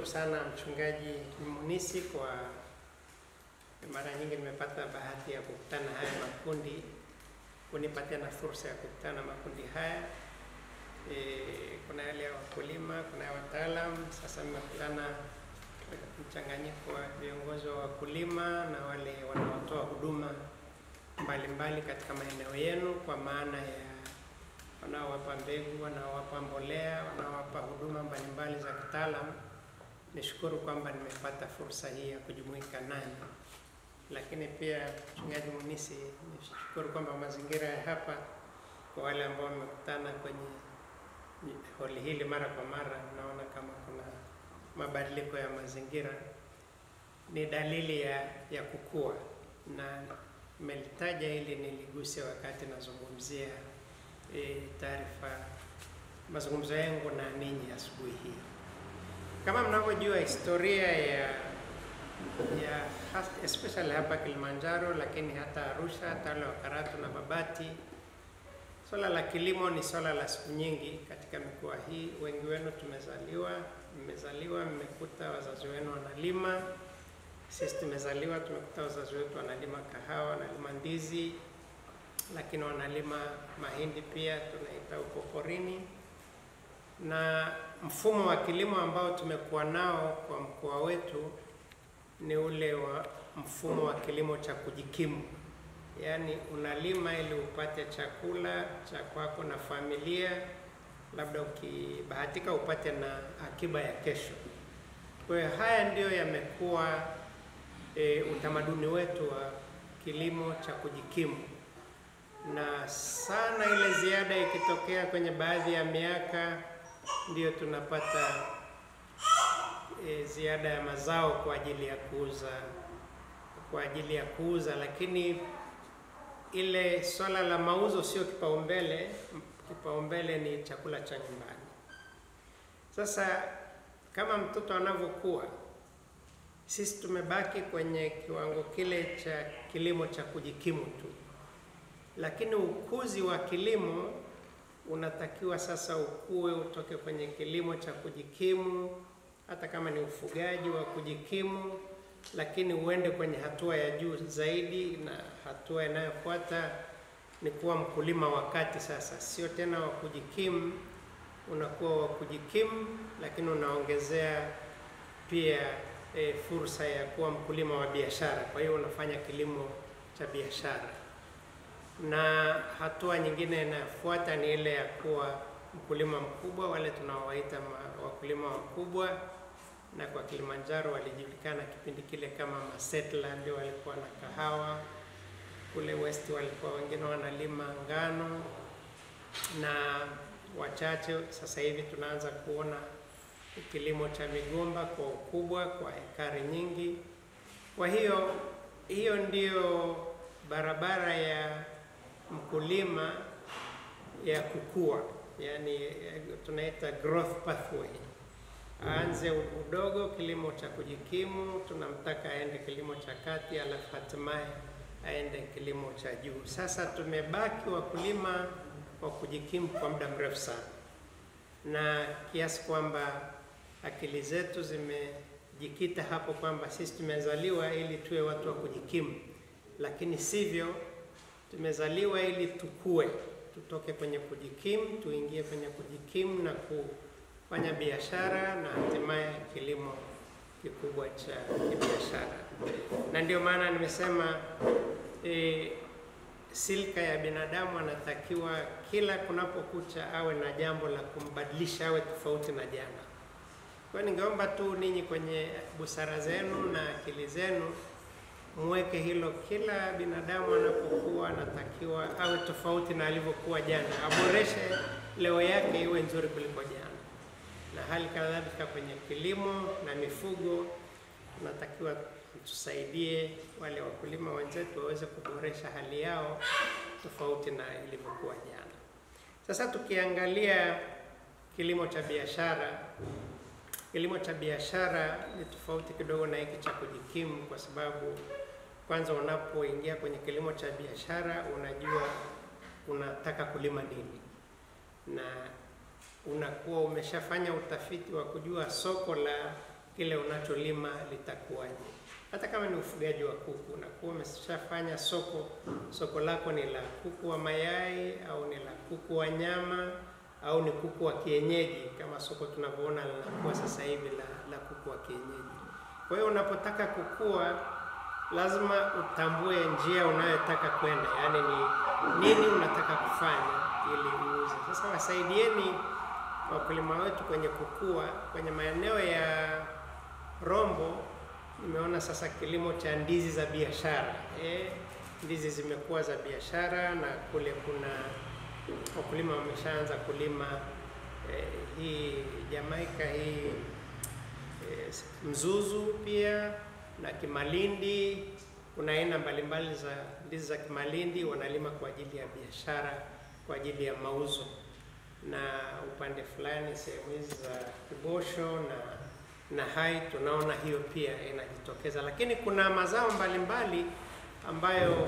Nashukuru sana Mchungaji Munisi kwa mara nyingi nimepata bahati ya kukutana haya makundi, kunipatia na fursa ya kukutana makundi haya. Kuna yale ya wakulima, kuna ya wataalamu. Sasa nimekutana mchanganyiko wa viongozi wa wakulima na wale wanaotoa huduma mbalimbali katika maeneo yenu, kwa maana ya wanaowapa mbegu, wanaowapa mbolea, wanaowapa huduma mbalimbali za kitaalamu. Nishukuru kwamba nimepata fursa hii ya kujumuika nanyi. Lakini pia Mchungaji Munisi, nishukuru kwamba mazingira ya hapa, kwa wale ambao wamekutana kwenye holi hili mara kwa mara, naona kama kuna mabadiliko ya mazingira, ni dalili ya kukua, na nimelitaja ili niliguse wakati nazungumzia taarifa mazungumzo yangu na ninyi asubuhi hii. Kama mnavyojua historia ya especially hapa Kilimanjaro, lakini hata Arusha, Talo, Karatu na Babati, swala la kilimo ni swala la siku nyingi katika mikoa hii. Wengi wenu mmezaliwa mmekuta wazazi wenu wanalima. Sisi tumekuta wazazi wetu wanalima kahawa, wanalima ndizi, lakini wanalima mahindi pia, tunaita uko porini. Na mfumo wa kilimo ambao tumekuwa nao kwa mkoa wetu ni ule wa mfumo wa kilimo cha kujikimu. Yaani unalima ili upate chakula cha kwako na familia, labda ukibahatika upate na akiba ya kesho. Kwa hiyo haya ndio yamekuwa utamaduni wetu wa kilimo cha kujikimu. Na sana ile ziada ikitokea kwenye baadhi ya miaka, ndio tunapata ziada ya mazao kwa ajili ya kuuza, lakini ile swala la mauzo sio kipaumbele. Kipaumbele ni chakula cha nyumbani. Sasa kama mtoto anavyokuwa, sisi tumebaki kwenye kiwango kile cha kilimo cha kujikimu tu, lakini ukuzi wa kilimo unatakiwa sasa ukue, utoke kwenye kilimo cha kujikimu, hata kama ni ufugaji wa kujikimu, lakini uende kwenye hatua ya juu zaidi, na hatua inayofuata ni kuwa mkulima wa kati. Sasa sio tena wa kujikimu, unakuwa wa kujikimu, lakini unaongezea pia fursa ya kuwa mkulima wa biashara. Kwa hiyo unafanya kilimo cha biashara. Na hatua nyingine inayofuata ni ile ya kuwa mkulima mkubwa, wale tunaowaita wakulima wakubwa. Na kwa Kilimanjaro walijulikana kipindi kile kama masetla, ndio walikuwa na kahawa. Kule West walikuwa wengine wanalima ngano na wachache. Sasa hivi tunaanza kuona kilimo cha migomba kwa ukubwa, kwa ekari nyingi. Kwa hiyo ndio barabara ya mkulima ya kukua, yani tunaita growth pathway. Aanze udogo, kilimo cha kujikimu, tunamtaka aende kilimo cha kati, alafu hatimaye aende kilimo cha juu. Sasa tumebaki wakulima wa kujikimu kwa muda mrefu sana, na kiasi kwamba akili zetu zimejikita hapo kwamba sisi tumezaliwa ili tuwe watu wa kujikimu, lakini sivyo. Tumezaliwa ili tukue, tutoke kwenye kujikimu, tuingie kwenye kujikimu na kufanya biashara, na hatimaye kilimo kikubwa cha kibiashara. Na ndio maana nimesema silka ya binadamu anatakiwa kila kunapokucha awe na jambo la kumbadilisha, awe tofauti na jana. Kwa hiyo ningeomba tu ninyi kwenye busara zenu na akili zenu muweke hilo. Kila binadamu anapokuwa anatakiwa awe tofauti na alivyokuwa jana, aboreshe leo yake iwe nzuri kuliko jana. Na hali kadhalika kwenye kilimo na mifugo, tunatakiwa tusaidie wale wakulima wenzetu waweze kuboresha hali yao tofauti na ilivyokuwa jana. Sasa tukiangalia kilimo cha biashara, kilimo cha biashara ni tofauti kidogo na hiki cha kujikimu, kwa sababu kwanza unapoingia kwenye kilimo cha biashara unajua unataka kulima nini, na unakuwa umeshafanya utafiti wa kujua soko la kile unacholima litakuwaje. Hata kama ni ufugaji wa kuku, na kuwa umeshafanya soko lako ni la kuku wa mayai au ni la kuku wa nyama au ni kuku wa kienyeji, kama soko tunavyoona linakuwa sasa hivi la kuku wa kienyeji. Kwa hiyo unapotaka kukua, lazima utambue njia unayotaka kwenda, yaani ni nini unataka kufanya ili uuze. Sasa wasaidieni wakulima wetu kwenye kukua. Kwenye maeneo ya Rombo nimeona sasa kilimo cha ndizi za biashara. Ndizi zimekuwa za biashara, na kule kuna wakulima wameshaanza kulima hii Jamaica, hii mzuzu pia na kimalindi. Kuna aina mbalimbali za ndizi za kimalindi wanalima kwa ajili ya biashara, kwa ajili ya mauzo. Na upande fulani sehemu hizi za Kibosho na Hai tunaona hiyo pia inajitokeza. Lakini kuna mazao mbalimbali ambayo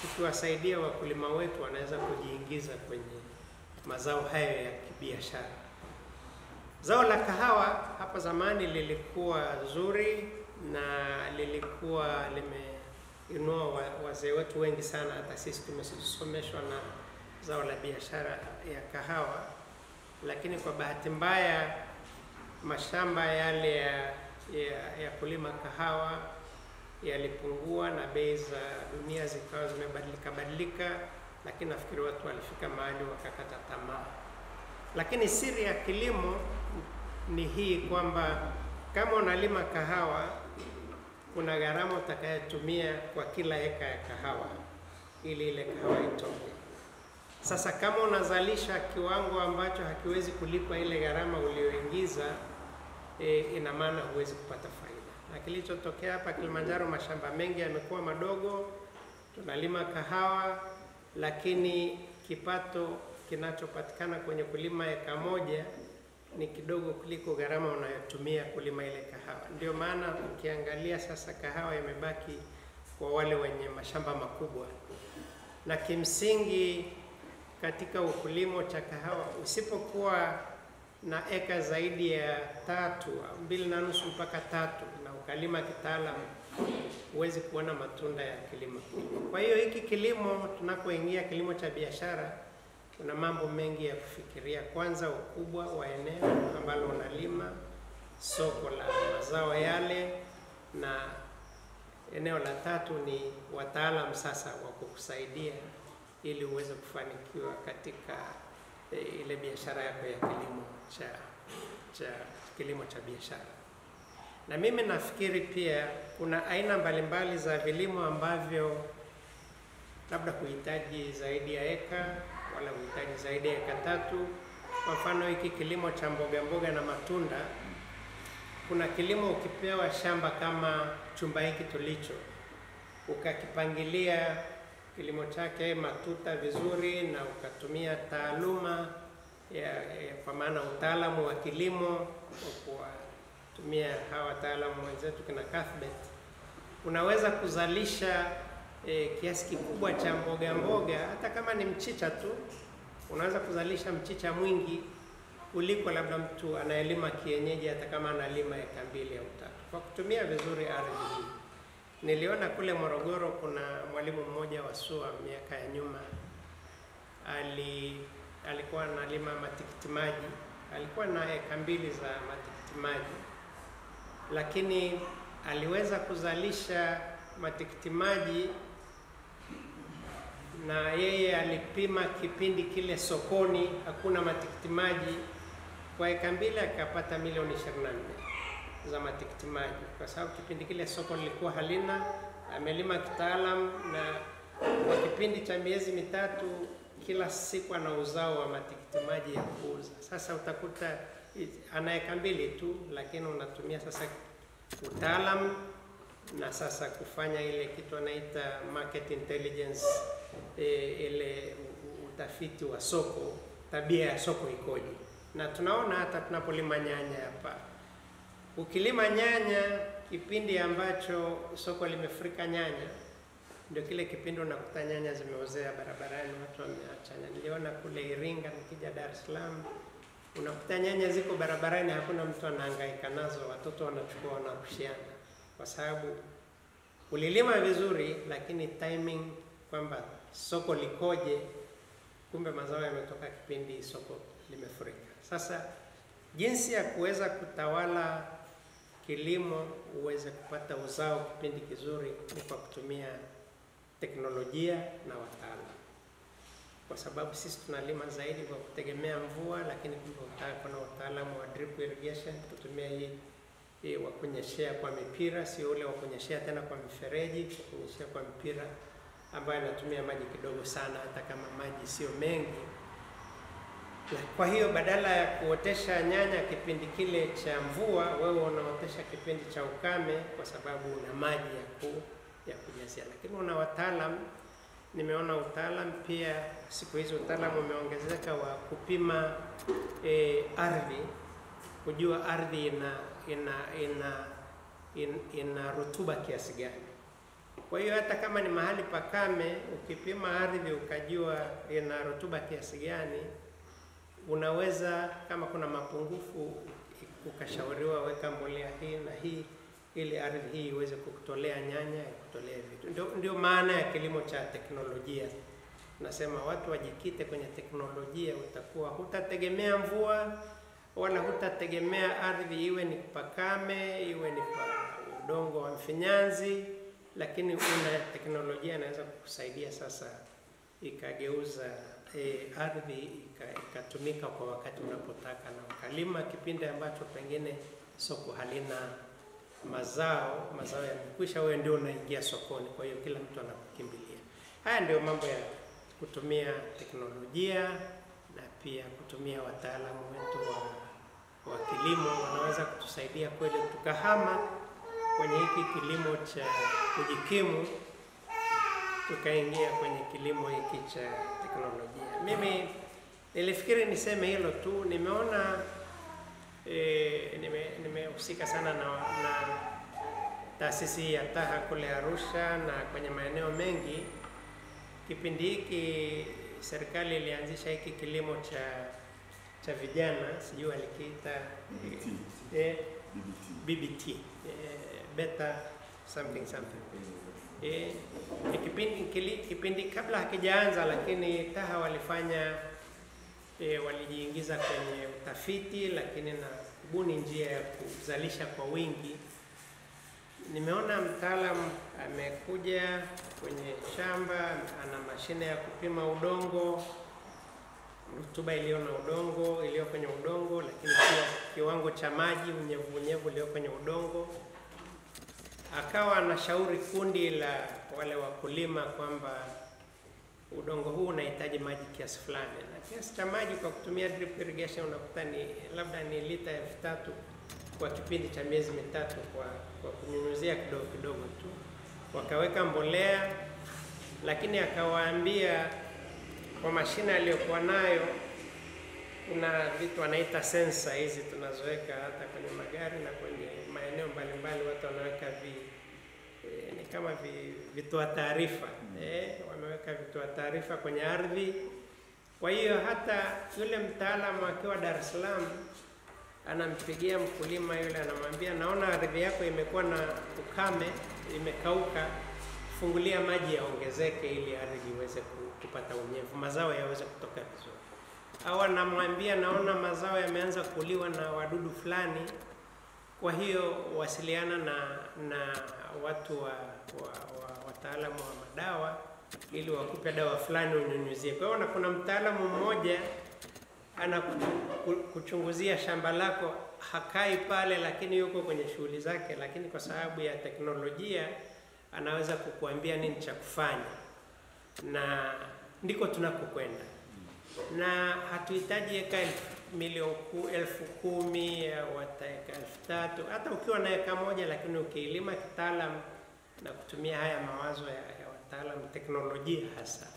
tukiwasaidia wakulima wetu wanaweza kujiingiza kwenye mazao hayo ya kibiashara. Zao la kahawa hapa zamani lilikuwa zuri na lilikuwa limeinua wazee wetu wengi sana. Hata sisi tumesomeshwa na zao la biashara ya kahawa, lakini kwa bahati mbaya mashamba yale ya kulima kahawa yalipungua na bei za dunia zikawa zimebadilika, lakini nafikiri watu walifika mahali wakakata tamaa. Lakini siri ya kilimo ni hii kwamba kama unalima kahawa, kuna gharama utakayotumia kwa kila eka ya kahawa ili ile kahawa itoke. Sasa kama unazalisha kiwango ambacho hakiwezi kulipa ile gharama ulioingiza, ina maana huwezi kupata faida. Na kilichotokea hapa Kilimanjaro, mashamba mengi yamekuwa madogo, tunalima kahawa, lakini kipato kinachopatikana kwenye kulima eka moja ni kidogo kuliko gharama unayotumia kulima ile kahawa. Ndio maana ukiangalia sasa kahawa imebaki kwa wale wenye mashamba makubwa. Na kimsingi katika ukulimo cha kahawa, usipokuwa na eka zaidi ya 3 au 2.5 mpaka 3 na ukalima kitaalamu, huwezi kuona matunda ya kilimo. Kwa hiyo hiki kilimo, tunapoingia kilimo cha biashara, kuna mambo mengi ya kufikiria. Kwanza, ukubwa wa eneo ambalo unalima, soko la mazao yale, na eneo la 3 ni wataalamu sasa wa kukusaidia ili uweze kufanikiwa katika ile biashara yako ya kilimo cha biashara. Na mimi nafikiri pia kuna aina mbalimbali za vilimo ambavyo labda kuhitaji zaidi ya eka wala kuhitaji zaidi ya eka 3. Kwa mfano hiki kilimo cha mboga na matunda, kuna kilimo ukipewa shamba kama chumba hiki tulicho, ukakipangilia kilimo chake matuta vizuri na ukatumia taaluma kwa maana utaalamu wa kilimo kwa kutumia hawa wataalamu wenzetu kina Cuthbert, unaweza kuzalisha kiasi kikubwa cha mboga, hata kama ni mchicha tu, unaweza kuzalisha mchicha mwingi kuliko labda mtu anayelima kienyeji, hata kama analima eka 2 au 3 kwa kutumia vizuri ardhi hii. Niliona kule Morogoro kuna mwalimu mmoja wa SUA miaka ya nyuma, alikuwa analima matikiti maji, alikuwa na eka 2 za matikiti maji, lakini aliweza kuzalisha matikiti maji, na yeye alipima kipindi kile sokoni hakuna matikiti maji, kwa eka 2 akapata milioni 24 za matikiti maji, kwa sababu kipindi kile soko lilikuwa halina. Amelima kitaalam, na kwa kipindi cha miezi 3 kila siku ana uzao wa matikiti maji ya kuuza. Sasa utakuta ana eka 2 tu, lakini unatumia sasa utaalam na sasa kufanya ile kitu anaita market intelligence, ile utafiti wa soko, tabia ya soko ikoje. Na tunaona hata tunapolima nyanya hapa, ukilima nyanya kipindi ambacho soko limefurika nyanya, ndio kile kipindi unakuta nyanya zimeozea barabarani, watu wameacha. Niliona kule Iringa, nikija Dar es Salaam, Unakuta nyanya ziko barabarani, hakuna mtu anahangaika nazo, watoto wanachukua wanarushiana, kwa sababu ulilima vizuri, lakini timing kwamba soko likoje, kumbe mazao yametoka kipindi soko limefurika. Sasa jinsi ya kuweza kutawala kilimo uweze kupata uzao kipindi kizuri ni kwa kutumia teknolojia na wataalamu, kwa sababu sisi tunalima zaidi kwa kutegemea mvua, lakini kuna wataalamu wa drip irrigation, kutumia hii wa kunyeshea kwa mipira, sio ule wa kunyeshea tena kwa mifereji, kunyeshea kwa mipira ambayo inatumia maji kidogo sana, hata kama maji sio mengi. Kwa hiyo badala ya kuotesha nyanya kipindi kile cha mvua, wewe unaotesha kipindi cha ukame, kwa sababu una maji ya kujazia. Lakini una wataalamu, nimeona utaalamu pia siku hizi utaalamu umeongezeka wa kupima ardhi, kujua ardhi ina rutuba kiasi gani. Kwa hiyo hata kama ni mahali pakame, ukipima ardhi ukajua ina rutuba kiasi gani, unaweza kama kuna mapungufu ukashauriwa weka mbolea hii na hii, ili ardhi hii iweze kukutolea nyanya, kutolea vitu. Ndio maana ya kilimo cha teknolojia. Nasema watu wajikite kwenye teknolojia, utakuwa hutategemea mvua wala hutategemea ardhi iwe ni pakame, iwe ni udongo wa mfinyanzi, lakini una teknolojia inaweza kukusaidia sasa ikageuza ardhi ikatumika kwa wakati unapotaka, na ukalima kipindi ambacho pengine soko halina mazao yamekwisha, wewe ndio unaingia sokoni, kwa hiyo kila mtu anakukimbilia. Haya ndio mambo ya kutumia teknolojia na pia kutumia wataalamu wetu wa kilimo, wanaweza kutusaidia kweli tukahama kwenye hiki kilimo cha kujikimu tukaingia kwenye kilimo hiki cha teknolojia. Mimi nilifikiri niseme hilo tu. Nimeona nimehusika sana na taasisi ya TAHA kule Arusha na kwenye maeneo mengi. Kipindi hiki serikali ilianzisha hiki kilimo cha vijana, sijui alikiita BBT, beta something. Kipindi kabla hakijaanza, lakini TAHA walifanya walijiingiza kwenye utafiti, lakini na kubuni njia ya kuzalisha kwa wingi. Nimeona mtaalamu amekuja kwenye shamba, ana mashine ya kupima udongo, rutuba iliyo kwenye udongo, lakini pia kiwango cha maji, unyevu ulio kwenye udongo. Akawa anashauri kundi la wale wakulima kwamba udongo huu unahitaji maji kiasi fulani, na kiasi cha maji kwa kutumia drip irrigation unakuta labda ni lita 3,000 kwa kipindi cha miezi 3 kwa kunyunyuzia kidogo kidogo tu. Wakaweka mbolea, lakini akawaambia kwa mashine aliyokuwa nayo, kuna vitu wanaita sensor hizi tunazoweka hata kwenye magari na kwenye maeneo mbalimbali, watu wanaweka ni kama vitoa taarifa. Wameweka vitoa taarifa kwenye ardhi. Kwa hiyo hata yule mtaalamu akiwa Dar es Salaam anampigia mkulima yule, anamwambia naona ardhi yako imekuwa na ukame, imekauka, fungulia maji yaongezeke ili ardhi iweze kupata unyevu, mazao yaweze kutoka vizuri. Au anamwambia naona mazao yameanza kuliwa na wadudu fulani, kwa hiyo wasiliana na watu wataalamu wa madawa ili wakupe dawa fulani unyunyuzie. Kwa hiyo kuna mtaalamu mmoja anakuchunguzia shamba lako, hakai pale lakini yuko kwenye shughuli zake, lakini kwa sababu ya teknolojia anaweza kukuambia nini cha kufanya, na ndiko tunakokwenda. Na hatuhitaji eka 10,000 au hata eka 3,000, hata ukiwa na eka 1, lakini ukiilima kitaalamu na kutumia haya mawazo ya wataalamu, teknolojia hasa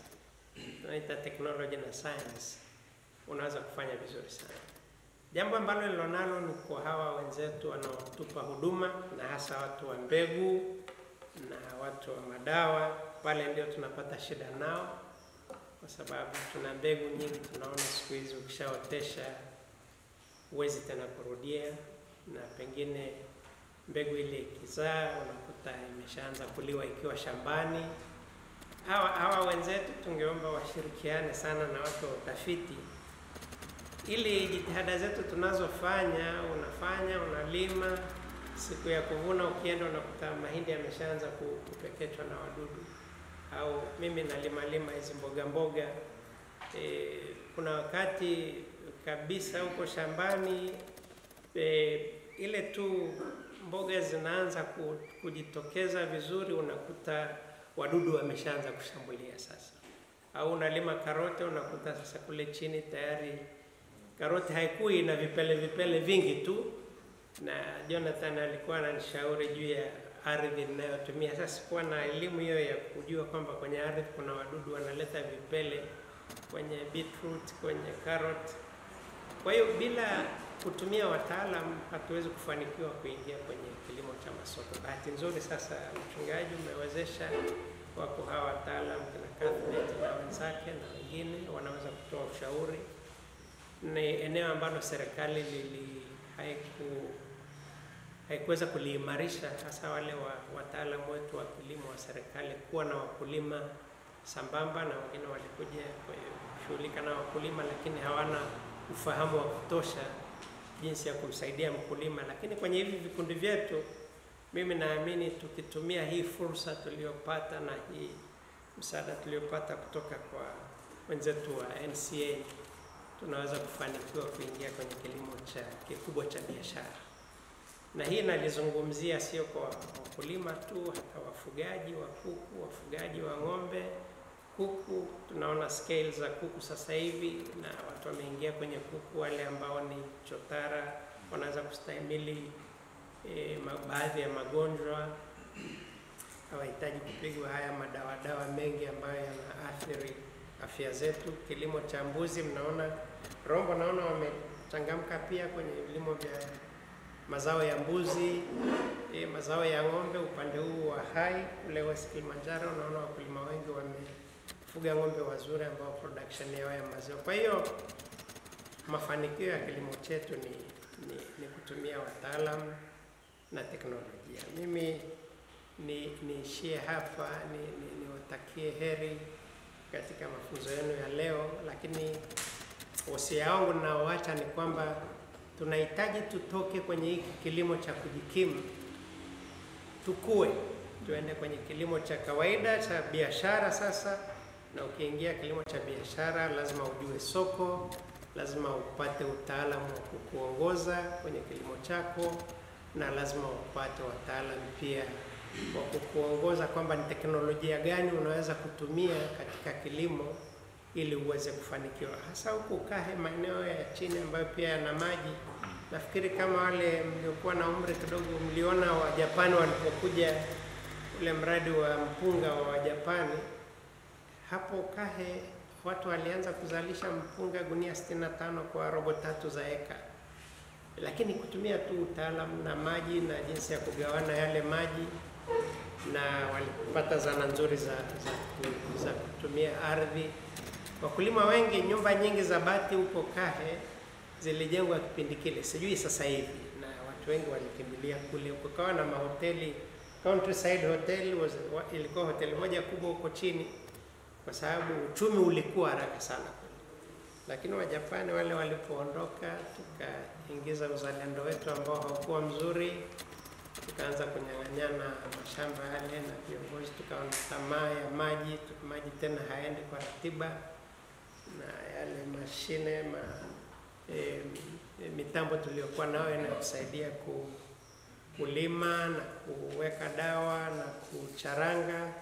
tunaita technology na science, unaweza kufanya vizuri sana. Jambo ambalo nilonalo ni kwa hawa wenzetu wanaotupa huduma, na hasa watu wa mbegu na watu wa madawa, wale ndio tunapata shida nao, kwa sababu tuna mbegu nyingi. Tunaona siku hizi ukishaotesha huwezi tena kurudia, na pengine mbegu ile ikizaa unakuta imeshaanza kuliwa ikiwa shambani. Hawa wenzetu tungeomba washirikiane sana na watu wa utafiti, ili jitihada zetu tunazofanya, unalima, siku ya kuvuna ukienda unakuta mahindi yameshaanza kupekechwa na wadudu. Au mimi nalima hizi mboga. Kuna wakati kabisa huko shambani ile tu mboga zinaanza kujitokeza vizuri, unakuta wadudu wameshaanza kushambulia sasa. Au unalima karoti, unakuta sasa kule chini tayari karoti haikui na vipele vingi tu. Na Jonathan alikuwa ananishauri juu ya ardhi ninayotumia. Sasa sikuwa na elimu hiyo ya kujua kwamba kwenye ardhi kuna wadudu wanaleta vipele kwenye beetroot, kwenye carrot. Kwa hiyo bila kutumia wataalamu hatuwezi kufanikiwa kuingia kwenye kilimo cha masoko. Bahati nzuri sasa mchungaji umewezesha, wako hawa wataalamu kina Kathleen na wenzake na wengine wanaweza kutoa ushauri. Ni eneo ambalo serikali haikuweza kuliimarisha, hasa wale wataalamu wetu wa kilimo wa serikali, kuwa na wakulima sambamba, na wengine walikuja kushughulika na wakulima lakini hawana ufahamu wa kutosha jinsi ya kumsaidia mkulima. Lakini kwenye hivi vikundi vyetu, mimi naamini tukitumia hii fursa tuliyopata na hii msaada tuliyopata kutoka kwa wenzetu wa NCA, tunaweza kufanikiwa kuingia kwenye kilimo kikubwa cha biashara. Na hii nalizungumzia sio kwa wakulima tu, hata wafugaji wa kuku, wafugaji wa ng'ombe. Kuku, tunaona scale za kuku sasa hivi, na watu wameingia kwenye kuku wale ambao ni chotara, wanaweza kustahimili baadhi ya magonjwa, hawahitaji kupigwa haya madawa mengi ambayo yanaathiri afya zetu. Kilimo cha mbuzi, mnaona Rombo, naona wamechangamka pia kwenye vilimo vya mazao ya mbuzi, mazao ya ng'ombe. Upande huu wa Hai kule West Kilimanjaro, naona wakulima wengi wamefuga ng'ombe wazuri ambao production yao ya maziwa. Kwa hiyo mafanikio ya kilimo chetu ni kutumia wataalamu na teknolojia. Mimi niishie hapa, niwatakie heri katika mafunzo yenu ya leo, lakini wasia wangu ninaoacha ni kwamba tunahitaji tutoke kwenye hiki kilimo cha kujikimu, tukue, tuende kwenye kilimo cha kawaida cha biashara sasa. Na ukiingia kilimo cha biashara lazima ujue soko, lazima upate utaalamu wa kukuongoza kwenye kilimo chako, na lazima upate wataalamu pia wa kukuongoza kwamba ni teknolojia gani unaweza kutumia katika kilimo ili uweze kufanikiwa. Hasa huku Kahe, maeneo ya chini ambayo pia yana maji. Nafikiri kama wale mliokuwa na umri kidogo mliona wa Japani walipokuja ule mradi wa mpunga wa Japani. Hapo Kahe watu walianza kuzalisha mpunga gunia 65 kwa robo 3 za eka. Lakini kutumia tu utaalamu na maji na jinsi ya kugawana yale maji, na walipata zana nzuri za kutumia ardhi. Wakulima wengi, nyumba nyingi za bati huko Kahe zilijengwa kipindi kile, sijui sasa hivi, na watu wengi walikimbilia kule. Kukawa na mahoteli, Countryside Hotel ilikuwa hoteli moja kubwa huko chini, kwa sababu uchumi ulikuwa haraka sana kule. Lakini Wajapani wale walipoondoka, tukaingiza uzalendo wetu ambao haukuwa mzuri, tukaanza kunyang'anyana mashamba yale, na viongozi tukaona tamaa ya maji tena haendi kwa ratiba, na yale mashine mitambo tuliyokuwa nayo inakusaidia kulima na kuweka dawa na kucharanga,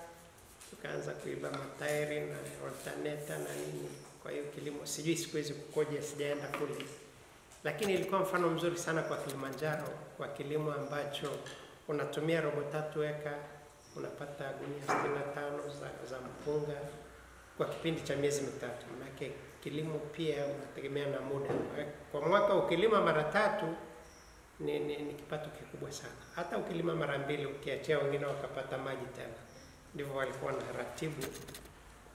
tukaanza kuiba matairi na alternator na nini. Kwa hiyo kilimo sijui siku hizi kukoje, sijaenda kule, lakini ilikuwa mfano mzuri sana kwa Kilimanjaro, kwa kilimo ambacho unatumia robo 3 eka, unapata gunia 65 za mpunga kwa kipindi cha miezi 3. Maana kilimo pia unategemea na muda. Kwa mwaka ukilima mara 3 ni kipato kikubwa sana. Hata ukilima mara 2 ukiachia wengine wakapata maji tena. Ndivyo walikuwa na ratibu.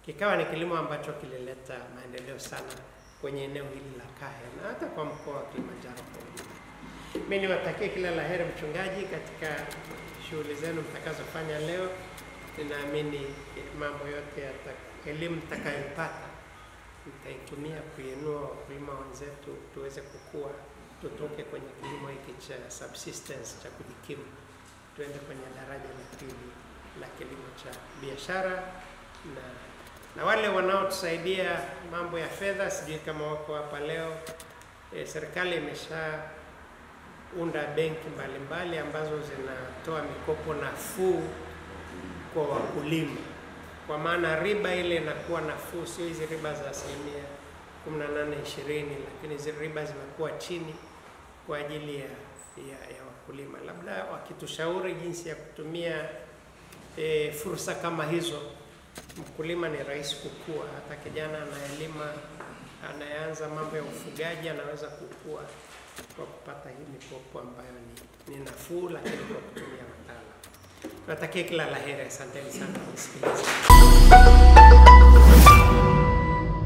Kikawa ni kilimo ambacho kilileta maendeleo sana kwenye eneo hili la Kahe na hata kwa mkoa wa Kilimanjaro kwa ujumla. Mimi niwatakie kila la heri mchungaji katika shughuli zenu mtakazofanya leo. Ninaamini mambo yote elimu mtakayopata mtaitumia kuinua wakulima wenzetu tuweze kukua, tutoke kwenye kilimo hiki cha subsistence cha kujikimu tuende kwenye daraja la pili la kilimo cha biashara. Na wale wanaotusaidia mambo ya fedha, sijui kama wako hapa leo, serikali imeshaunda benki mbalimbali ambazo zinatoa mikopo nafuu kwa wakulima, kwa maana riba ile inakuwa nafuu, sio hizi riba za 18-20, lakini hizi riba zimekuwa chini kwa ajili ya wakulima. Labda wakitushauri jinsi ya kutumia fursa kama hizo, mkulima ni rahisi kukua. Hata kijana anaelima, anaanza mambo ya ufugaji, anaweza kukua kwa kupata hii mikopo ambayo ni nafuu, lakini kwa kutumia wataalamu. Natakia kila la heri. Asanteni sana kusikiliza.